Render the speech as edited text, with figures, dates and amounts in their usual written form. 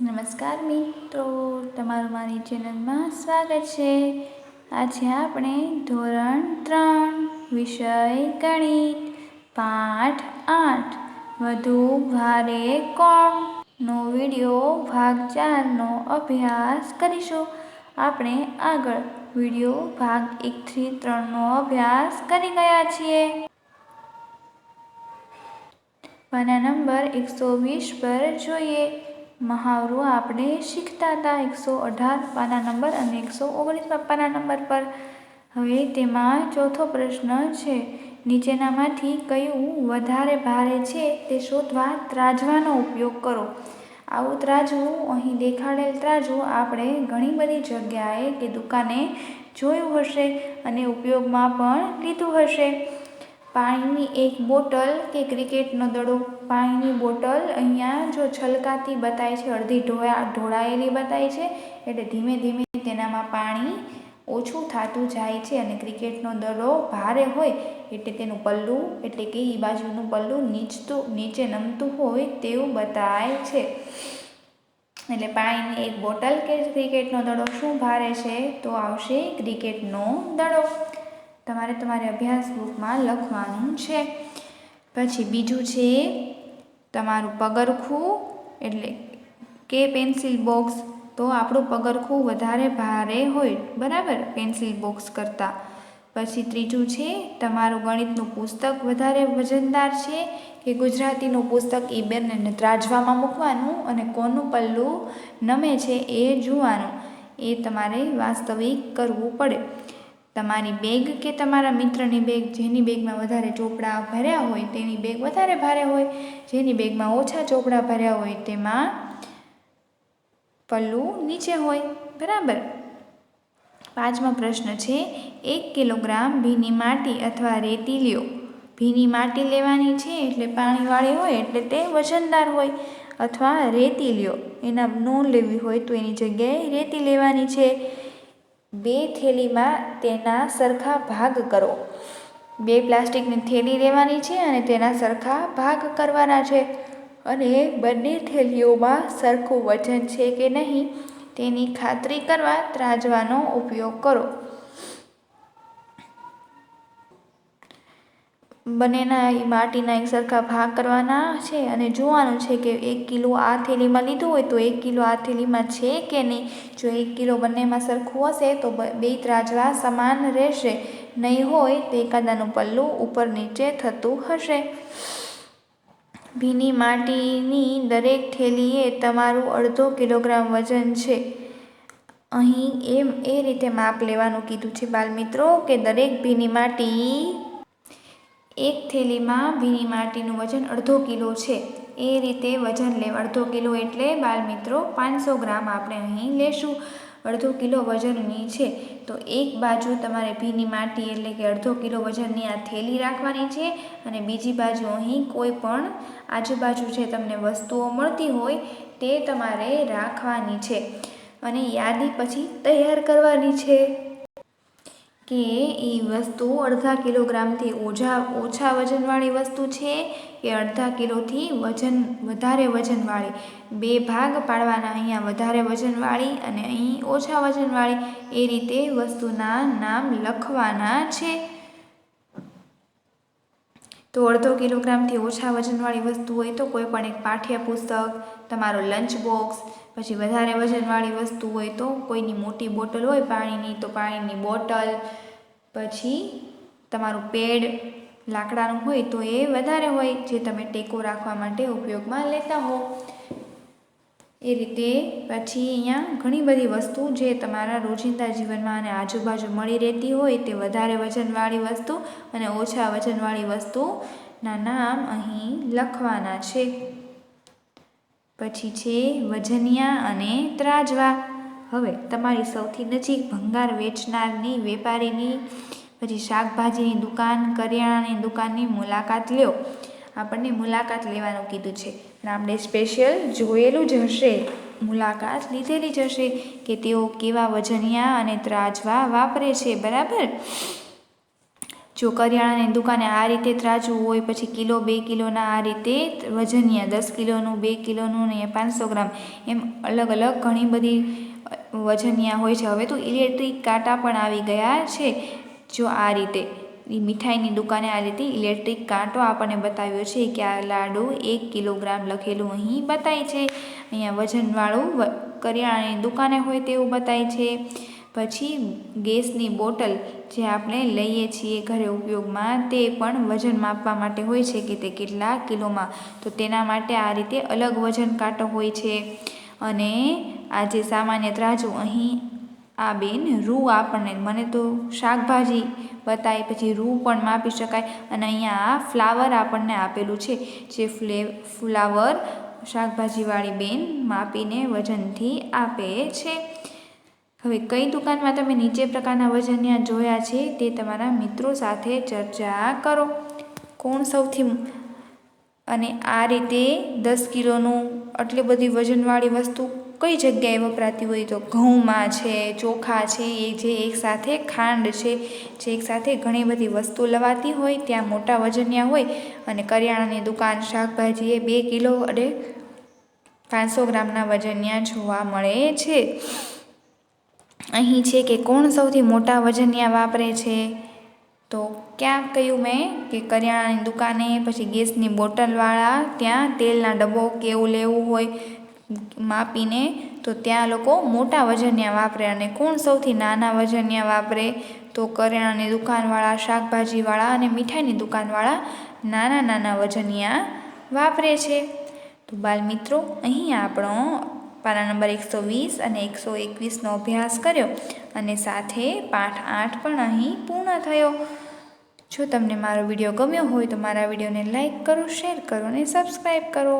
નમસ્કાર મિત્રો, તમારું મારી ચેનલમાં સ્વાગત છે। આજે આપણે ધોરણ 3 વિષય ગણિત પાઠ 8 વધુ ભારે કોણ નો વિડિયો ભાગ 4 નો અભ્યાસ કરીશું। આપણે આગળ વિડિયો ભાગ 1 થી 3 નો અભ્યાસ કરી ગયા છીએ। પાના નંબર 120 પર જોઈએ। મહાવરો આપણે શીખતા હતા 118 પાના નંબર અને 119 પાના નંબર પર। હવે તેમાં ચોથો પ્રશ્ન છે, નીચેનામાંથી કયું વધારે ભારે છે તે શોધવા ત્રાજવાનો ઉપયોગ કરો। આવું ત્રાજવું, અહીં દેખાડેલ ત્રાજવું આપણે ઘણી બધી જગ્યાએ કે દુકાને જોયું હશે અને ઉપયોગમાં પણ લીધું હશે। પાણીની એક બોટલ કે ક્રિકેટનો દડો। પાણીની બોટલ અહીંયા જો છલકાતી બતાય છે, અડધી ઢોળાયેલી બતાય છે, એટલે ધીમે ધીમે તેનામાં પાણી ઓછું થતું જાય છે। અને ક્રિકેટનો દડો ભારે હોય એટલે તેનું પલ્લું, એટલે કે એ બાજુનું પલ્લું નીચે નમતું હોય તેવું બતાય છે। એટલે પાણીની એક બોટલ કે ક્રિકેટનો દડો શું ભારે છે? તો આવશે ક્રિકેટનો દડો। તમારે તમારી અભ્યાસ બુકમાં લખવાનું છે। પછી બીજું છે તમારું પગરખું, એટલે કે પેન્સિલ બોક્સ। તો આપણું પગરખું વધારે ભારે હોય, બરાબર, પેન્સિલ બોક્સ કરતાં। પછી ત્રીજું છે તમારું ગણિતનું પુસ્તક વધારે વજનદાર છે કે ગુજરાતીનું પુસ્તક, એ બંનેને ત્રાજવામાં મૂકવાનું અને કોનું પલ્લું નમે છે એ જોવાનું। એ તમારે વાસ્તવિક કરવું પડે। તમારી બેગ કે તમારા મિત્રની બેગ, જેની બેગમાં વધારે ચોપડા ભર્યા હોય તેની બેગ વધારે ભારે હોય, જેની બેગમાં ઓછા ચોપડા ભર્યા હોય તેમાં પલ્લું નીચે હોય, બરાબર। પાંચમો પ્રશ્ન છે, 1 કિલોગ્રામ ભીની માટી અથવા રેતી લ્યો। ભીની માટી લેવાની છે એટલે પાણીવાળી હોય એટલે તે વજનદાર હોય, અથવા રેતી લ્યો, એના ન લેવી હોય તો એની જગ્યાએ રેતી લેવાની છે। 2 થેલીમાં તેના સરખા ભાગ કરો। 2 પ્લાસ્ટિકની થેલી લેવાની છે અને તેના સરખા ભાગ કરવાના છે, અને બંને થેલીઓમાં સરખું વજન છે કે નહીં તેની ખાતરી કરવા ત્રાજવાનો ઉપયોગ કરો। બંનેના માટીના એક સરખા ભાગ કરવાના છે અને જોવાનું છે કે 1 કિલો આ થેલીમાં લીધું હોય તો 1 કિલો આ થેલીમાં છે કે નહીં। જો 1 કિલો બંનેમાં સરખું હશે તો બે ત્રાજવા સમાન રહેશે, નહીં હોય તો એકાદાનું પલ્લું ઉપર નીચે થતું હશે। ભીની માટીની દરેક થેલીએ તમારું અડધો કિલોગ્રામ વજન છે। અહીં એ રીતે માપ લેવાનું કીધું છે બાળમિત્રો કે દરેક ભીની માટી, એક થેલીમાં ભીની માટીનું વજન અડધો કિલો છે, એ રીતે વજન લેવા। અડધો કિલો એટલે બાળમિત્રો 500 ગ્રામ આપણે અહીં લેશું। અડધો કિલો વજનની છે તો એક બાજુ તમારે ભીની માટી એટલે કે અડધો કિલો વજનની આ થેલી રાખવાની છે, અને બીજી બાજુ અહીં કોઈ પણ આજુબાજુ જે તમને વસ્તુઓ મળતી હોય તે તમારે રાખવાની છે, અને યાદી પછી તૈયાર કરવાની છે કે એ વસ્તુ અડધા કિલોગ્રામથી ઓછા વજનવાળી વસ્તુ છે કે અડધા કિલોથી વધારે વજનવાળી। 2 ભાગ પાડવાના, અહીંયા વધારે વજનવાળી અને અહીં ઓછા વજનવાળી, એ રીતે વસ્તુના નામ લખવાના છે। તો અડધો કિલોગ્રામથી ઓછા વજનવાળી વસ્તુ હોય તો કોઈ પણ એક પાઠ્યપુસ્તક, તમારો લંચ બોક્સ। પછી વધારે વજનવાળી વસ્તુ હોય તો કોઈની મોટી બોટલ હોય પાણીની તો પાણીની બોટલ, પછી તમારું પેડ લાકડાનું હોય તો એ વધારે હોય, જે તમે ટેકો રાખવા માટે ઉપયોગમાં લેતા હો। એ રીતે પછી અહીંયા ઘણી બધી વસ્તુ જે તમારા રોજિંદા જીવનમાં અને આજુબાજુ મળી રહેતી હોય તે વધારે વજનવાળી વસ્તુ અને ઓછા વજનવાળી વસ્તુના નામ અહીં લખવાના છે। પછી છે વજનિયા અને ત્રાજવા। હવે તમારી સૌથી નજીક ભંગાર વેચનારની, વેપારીની, પછી શાકભાજીની દુકાન, કરિયાણાની દુકાનની મુલાકાત લ્યો। આપણને મુલાકાત લેવાનું કીધું છે, અને આપણે સ્પેશિયલ જોયેલું જ હશે, મુલાકાત લીધેલી જ હશે કે તેઓ કેવા વજનિયા અને ત્રાજવા વાપરે છે, બરાબર। જો કરિયાણાની દુકાને આ રીતે ત્રાજવું હોય, પછી કિલો 2 કિલોના આ રીતે વજનિયા 10 કિલોનું, 2 કિલોનું ને 500 ગ્રામ એમ અલગ અલગ ઘણી બધી વજનિયા હોય છે. હવે તો ઇલેક્ટ્રિક કાંટા પણ આવી ગયા છે. જો આ રીતે મીઠાઈની દુકાને આ રીતે ઇલેક્ટ્રિક કાંટો આપણને બતાવ્યો છે કે આ લાડુ 1 કિલોગ્રામ લખેલું અહીં બતાય છે. અહીંયા વજનવાળું કરિયાણાની દુકાને હોય તેવું બતાય છે. પછી ગેસની બોટલ જે આપણે લઈએ છીએ ઘરે ઉપયોગમાં, તે પણ વજન માપવા માટે હોય છે કે તે કેટલા કિલોમાં, તો તેના માટે આ રીતે અલગ વજન કાંટો હોય છે. અને આ જે સામાન્ય ત્રાજુ, અહીં આ બેન રૂ આપણને, મને તો શાકભાજી બતાય, પછી રૂ પણ માપી શકાય. અને અહીંયા આ ફ્લાવર આપણને આપેલું છે, જે ફ્લાવર શાકભાજીવાળી બેન માપીને વજનથી આપે છે. હવે કઈ દુકાનમાં તમે નીચે પ્રકારના વજનિયા જોયા છે તે તમારા મિત્રો સાથે ચર્ચા કરો. કોણ સૌથી, અને આ રીતે 10 કિલોનું આટલી બધી વજનવાળી વસ્તુ કઈ જગ્યાએ વપરાતી હોય, તો ઘઉંમાં છે, ચોખા છે, એ જે એકસાથે ખાંડ છે, જે એકસાથે ઘણી બધી વસ્તુ લવાતી હોય ત્યાં મોટા વજનિયા હોય. અને કરિયાણાની દુકાન, શાકભાજી એ 2 કિલો અને 500 ગ્રામના વજનિયા જોવા મળે છે. અહીં છે કે કોણ સૌથી મોટા વજનિયા વાપરે છે, તો ક્યાં કહ્યું મેં કે કરિયાણાની દુકાને, પછી ગેસની બોટલવાળા ત્યાં તેલના ડબ્બો કેવું લેવું હોય માપીને, તો ત્યાં લોકો મોટા વજનિયા વાપરે. અને કોણ સૌથી નાના વજનિયા વાપરે, તો કરિયાણાની દુકાનવાળા, શાકભાજીવાળા અને મીઠાઈની દુકાનવાળા નાના નાના વજનિયા વાપરે છે. તો બાળ મિત્રો, અહીં આપણો પાના નંબર 120 અને 121નો અભ્યાસ કર્યો અને સાથે પાઠ 8 પણ અહીં પૂર્ણ થયો. જો તમને મારો વિડીયો ગમ્યો હોય તો મારા વિડીયોને લાઈક કરો, શેર કરો અને સબસ્ક્રાઈબ કરો.